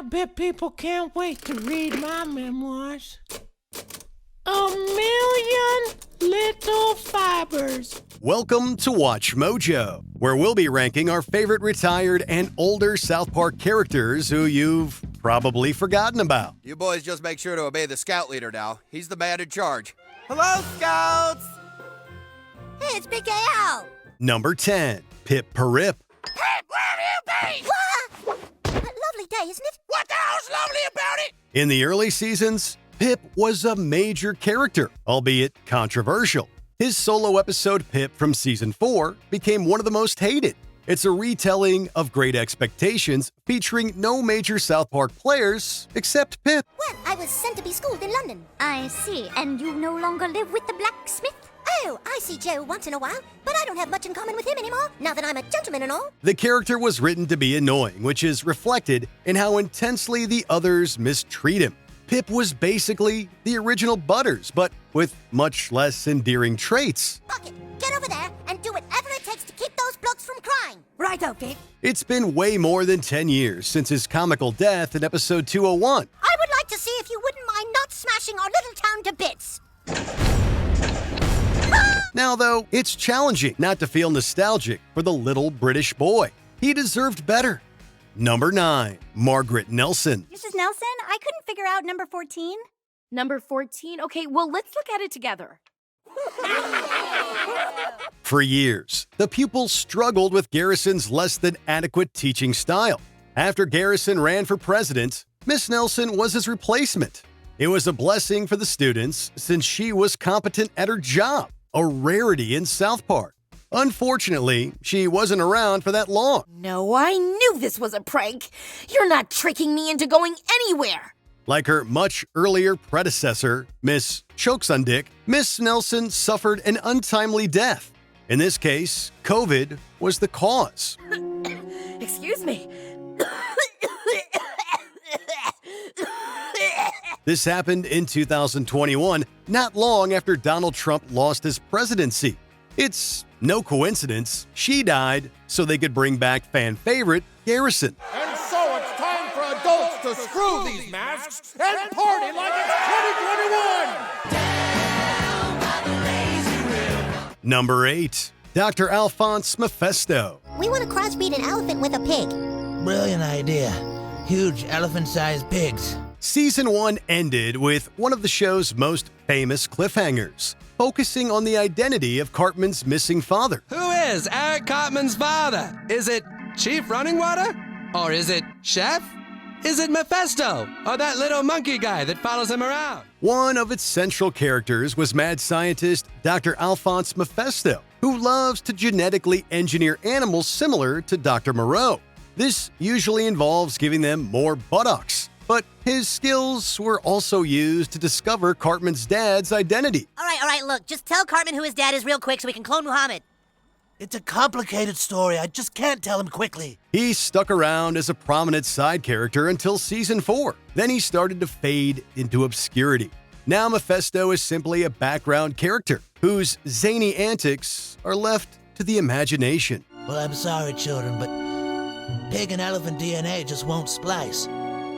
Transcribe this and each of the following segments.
I bet people can't wait to read my memoirs. A million little fibers. Welcome to Watch Mojo, where we'll be ranking our favorite retired and older South Park characters who you've probably forgotten about. You boys just make sure to obey the scout leader now. He's the man in charge. Hello, scouts! Hey, it's Big Al! Number 10, Pip Parip. Pip, where have you been? What? A lovely day, isn't it? What the hell's lovely about it? In the early seasons, Pip was a major character, albeit controversial. His solo episode Pip from Season 4 became one of the most hated. It's a retelling of Great Expectations featuring no major South Park players except Pip. Well, I was sent to be schooled in London. I see, and you no longer live with the blacksmith? Oh, I see Joe once in a while, but I don't have much in common with him anymore, now that I'm a gentleman and all. The character was written to be annoying, which is reflected in how intensely the others mistreat him. Pip was basically the original Butters, but with much less endearing traits. Bucket, get over there and do whatever it takes to keep those blokes from crying. Righto, Pip. It's been way more than 10 years since his comical death in episode 201. I would like to see if you wouldn't mind not smashing our little town to bits. Now, though, it's challenging not to feel nostalgic for the little British boy. He deserved better. Number 9, Margaret Nelson. Mrs. Nelson, I couldn't figure out number 14. Number 14? Okay, well, let's look at it together. For years, the pupils struggled with Garrison's less than adequate teaching style. After Garrison ran for president, Miss Nelson was his replacement. It was a blessing for the students since she was competent at her job, a rarity in South Park. Unfortunately, she wasn't around for that long. No, I knew this was a prank. You're not tricking me into going anywhere. Like her much earlier predecessor, Miss Chokesundick, Miss Nelson suffered an untimely death. In this case, COVID was the cause. Excuse me. This happened in 2021, not long after Donald Trump lost his presidency. It's no coincidence she died so they could bring back fan favorite Garrison. And so it's time for adults to screw these masks and party like it's 2021! Number 8, Dr. Alphonse Mephisto. We want to crossbreed an elephant with a pig. Brilliant idea. Huge elephant-sized pigs. Season 1 ended with one of the show's most famous cliffhangers, focusing on the identity of Cartman's missing father. Who is Eric Cartman's father? Is it Chief Running Water? Or is it Chef? Is it Mephisto? Or that little monkey guy that follows him around? One of its central characters was mad scientist Dr. Alphonse Mephisto, who loves to genetically engineer animals similar to Dr. Moreau. This usually involves giving them more buttocks, but his skills were also used to discover Cartman's dad's identity. All right, look, just tell Cartman who his dad is real quick so we can clone Muhammad. It's a complicated story. I just can't tell him quickly. He stuck around as a prominent side character until Season 4. Then he started to fade into obscurity. Now Mephisto is simply a background character whose zany antics are left to the imagination. Well, I'm sorry, children, but pig and elephant DNA just won't splice.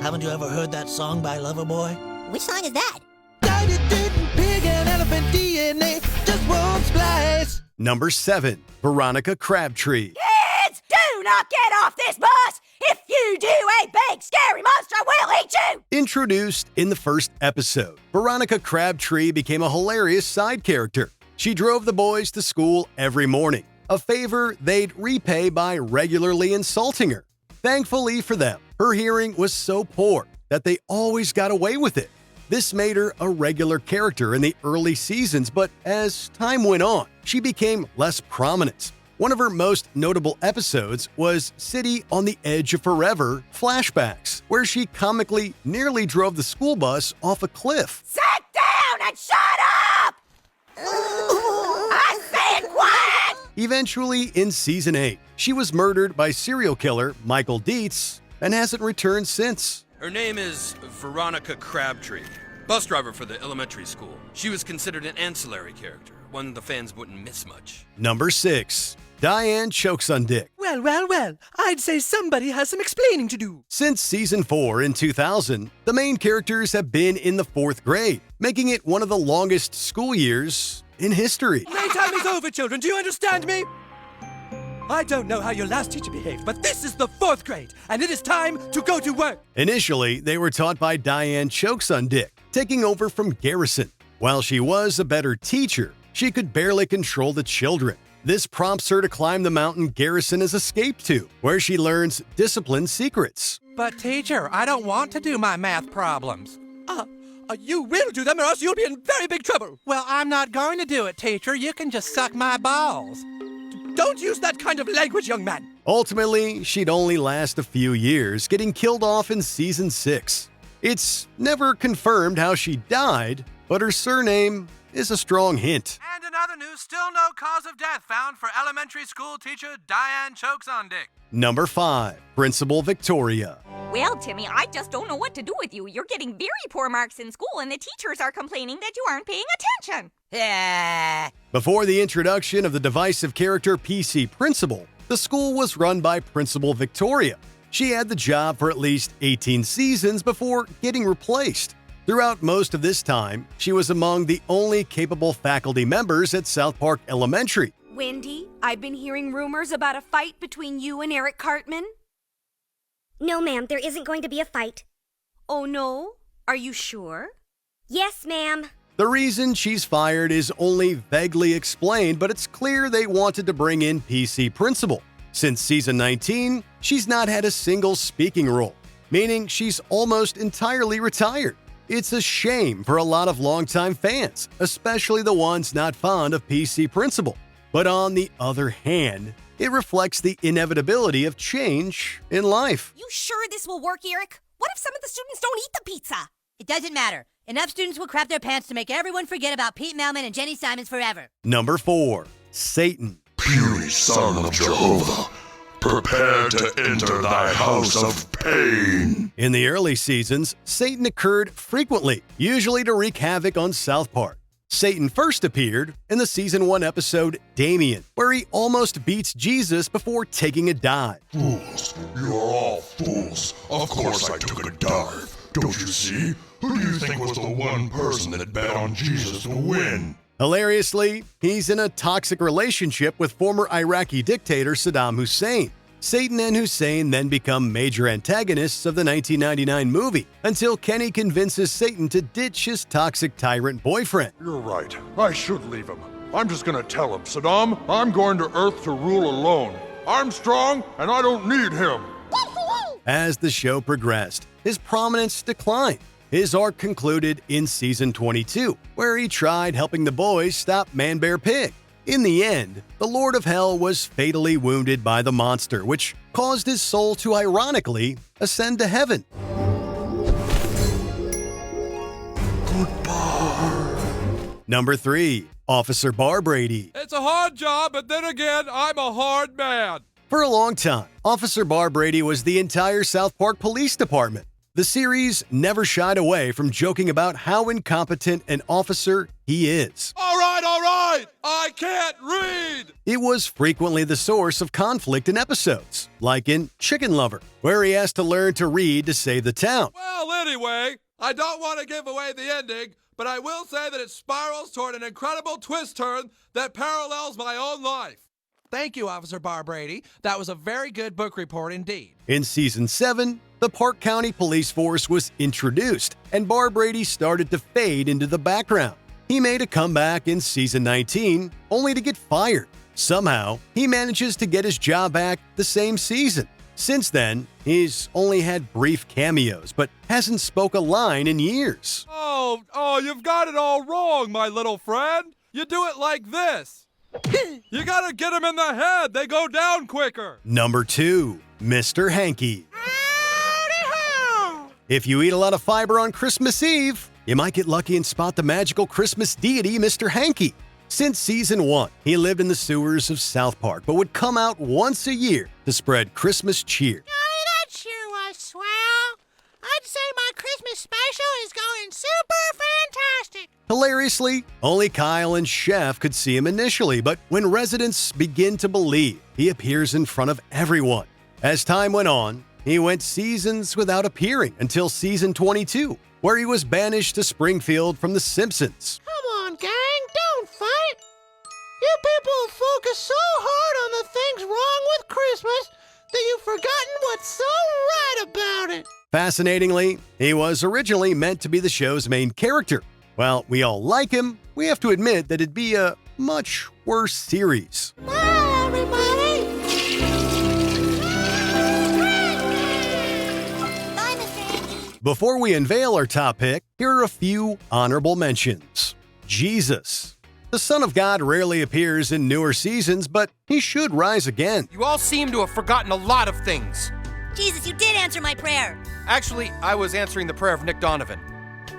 Haven't you ever heard that song by Loverboy? Which song is that? Pig and elephant DNA just won't splice. Number 7, Veronica Crabtree. Kids, do not get off this bus! If you do, a big scary monster will eat you! Introduced in the first episode, Veronica Crabtree became a hilarious side character. She drove the boys to school every morning, a favor they'd repay by regularly insulting her. Thankfully for them, her hearing was so poor that they always got away with it. This made her a regular character in the early seasons, but as time went on, she became less prominent. One of her most notable episodes was City on the Edge of Forever Flashbacks, where she comically nearly drove the school bus off a cliff. Sit down and shut up! I'm saying quiet! Eventually, in Season 8, she was murdered by serial killer Michael Dietz and hasn't returned since. Her name is Veronica Crabtree, bus driver for the elementary school. She was considered an ancillary character, one the fans wouldn't miss much. Number 6, Diane chokes on Dick. Well, I'd say somebody has some explaining to do. Since season 4 in 2000, the main characters have been in the 4th grade, making it one of the longest school years in history. Playtime is over, children. Do you understand me? I don't know how your last teacher behaved, but this is the 4th grade, and it is time to go to work. Initially, they were taught by Diane chokes on Dick, taking over from Garrison. While she was a better teacher, she could barely control the children. This prompts her to climb the mountain Garrison has escaped to, where she learns discipline secrets. But teacher, I don't want to do my math problems. You will do them or else you'll be in very big trouble. Well, I'm not going to do it, teacher. You can just suck my balls. Don't use that kind of language, young man. Ultimately, she'd only last a few years, getting killed off in season 6. It's never confirmed how she died, but her surname is a strong hint. And in other news, still no cause of death found for elementary school teacher Diane Chokes on Dick. Number 5, Principal Victoria. Well, Timmy, I just don't know what to do with you. You're getting very poor marks in school, and the teachers are complaining that you aren't paying attention. Before the introduction of the divisive character PC Principal, the school was run by Principal Victoria. She had the job for at least 18 seasons before getting replaced. Throughout most of this time, she was among the only capable faculty members at South Park Elementary. Wendy, I've been hearing rumors about a fight between you and Eric Cartman. No, ma'am, there isn't going to be a fight. Oh, no? Are you sure? Yes, ma'am. The reason she's fired is only vaguely explained, but it's clear they wanted to bring in PC Principal. Since season 19, she's not had a single speaking role, meaning she's almost entirely retired. It's a shame for a lot of longtime fans, especially the ones not fond of PC Principal. But on the other hand, it reflects the inevitability of change in life. You sure this will work, Eric? What if some of the students don't eat the pizza? It doesn't matter. Enough students will crap their pants to make everyone forget about Pete Melman and Jenny Simons forever. Number 4, Satan. Puny son of Jehovah, prepare to enter thy house of pain. In the early seasons, Satan occurred frequently, usually to wreak havoc on South Park. Satan first appeared in the season 1 episode Damien, where he almost beats Jesus before taking a dive. Fools, you're all fools. Of course I took a dive. Don't you see? Who do you think was the one person that bet on Jesus to win? Hilariously, he's in a toxic relationship with former Iraqi dictator Saddam Hussein. Satan and Hussein then become major antagonists of the 1999 movie, until Kenny convinces Satan to ditch his toxic tyrant boyfriend. You're right. I should leave him. I'm just gonna tell him, Saddam, I'm going to Earth to rule alone. I'm strong, and I don't need him. As the show progressed, his prominence declined. His arc concluded in season 22, where he tried helping the boys stop Man Bear Pig. In the end, the Lord of Hell was fatally wounded by the monster, which caused his soul to ironically ascend to heaven. Goodbye. Number 3, Officer Barbrady. It's a hard job, but then again, I'm a hard man. For a long time, Officer Barbrady was the entire South Park Police Department. The series never shied away from joking about how incompetent an officer he is. All right, I can't read. It was frequently the source of conflict in episodes, like in Chicken Lover, where he has to learn to read to save the town. Well, anyway, I don't want to give away the ending, but I will say that it spirals toward an incredible twist turn that parallels my own life. Thank you, Officer Barbrady. That was a very good book report indeed. In season 7, the Park County Police Force was introduced, and Barbrady started to fade into the background. He made a comeback in season 19, only to get fired. Somehow, he manages to get his job back the same season. Since then, he's only had brief cameos, but hasn't spoke a line in years. Oh, you've got it all wrong, my little friend. You do it like this. You gotta get them in the head. They go down quicker. Number 2, Mr. Hankey. If you eat a lot of fiber on Christmas Eve, you might get lucky and spot the magical Christmas deity, Mr. Hankey. Since season 1, he lived in the sewers of South Park, but would come out once a year to spread Christmas cheer. Oh, that sure was swell. I'd say my Christmas special is going super fantastic. Hilariously, only Kyle and Chef could see him initially, but when residents begin to believe, he appears in front of everyone. As time went on, he went seasons without appearing until season 22, where he was banished to Springfield from The Simpsons. Come on, gang, don't fight. You people focus so hard on the things wrong with Christmas that you've forgotten what's so right about it. Fascinatingly, he was originally meant to be the show's main character. While we all like him, we have to admit that it'd be a much worse series. Bye, everybody. Bye, Mr. Hankey. Before we unveil our top pick, here are a few honorable mentions. Jesus. The Son of God rarely appears in newer seasons, but he should rise again. You all seem to have forgotten a lot of things. Jesus, you did answer my prayer. Actually, I was answering the prayer of Nick Donovan.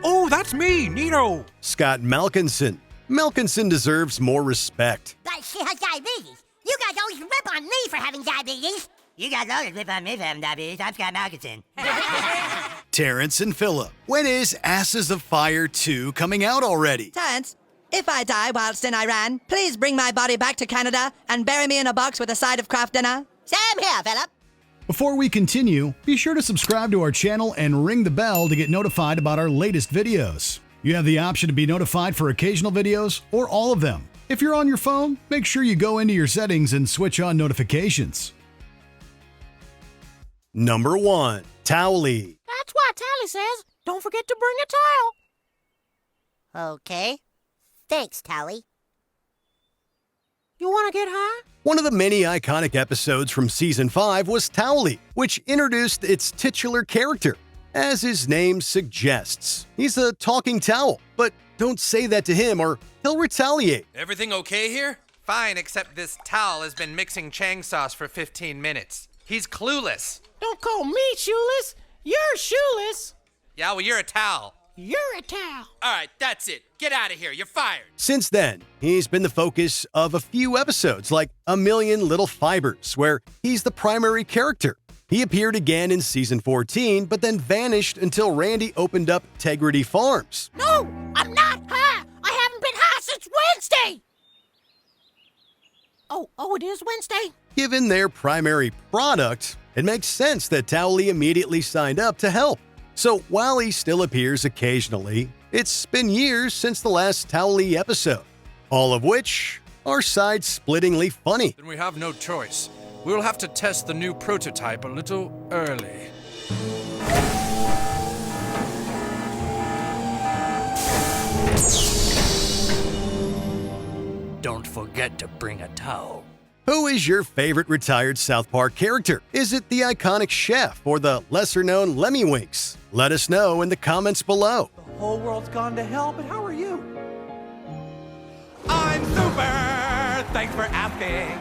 Oh, that's me, Nito. Scott Malkinson. Malkinson deserves more respect. But she has diabetes. You guys always rip on me for having diabetes. You guys always rip on me for having diabetes. I'm Scott Malkinson. Terrence and Phillip. When is Asses of Fire 2 coming out already? Terrence, if I die whilst in Iran, please bring my body back to Canada and bury me in a box with a side of craft dinner. Same here, Philip. Before we continue, be sure to subscribe to our channel and ring the bell to get notified about our latest videos. You have the option to be notified for occasional videos or all of them. If you're on your phone, make sure you go into your settings and switch on notifications. Number 1. Towley. That's why Tally says, don't forget to bring a towel. Okay. Thanks, Tally. You want to get high? One of the many iconic episodes from Season 5 was Towley, which introduced its titular character. As his name suggests, he's a talking towel, but don't say that to him or he'll retaliate. Everything okay here? Fine, except this towel has been mixing Chang sauce for 15 minutes. He's clueless. Don't call me shoeless. You're shoeless. Yeah, well, you're a towel. You're a towel. All right, that's it. Get out of here. You're fired. Since then, he's been the focus of a few episodes like A Million Little Fibers, where he's the primary character. He appeared again in season 14, but then vanished until Randy opened up Tegrity Farms. No, I'm not high. I haven't been high since Wednesday. Oh, it is Wednesday? Given their primary product, it makes sense that Towley immediately signed up to help. So while he still appears occasionally, it's been years since the last Towley episode, all of which are side-splittingly funny. Then we have no choice. We'll have to test the new prototype a little early. Don't forget to bring a towel. Who is your favorite retired South Park character? Is it the iconic Chef or the lesser-known Lemmy Winks? Let us know in the comments below. The whole world's gone to hell, but how are you? I'm super! Thanks for asking.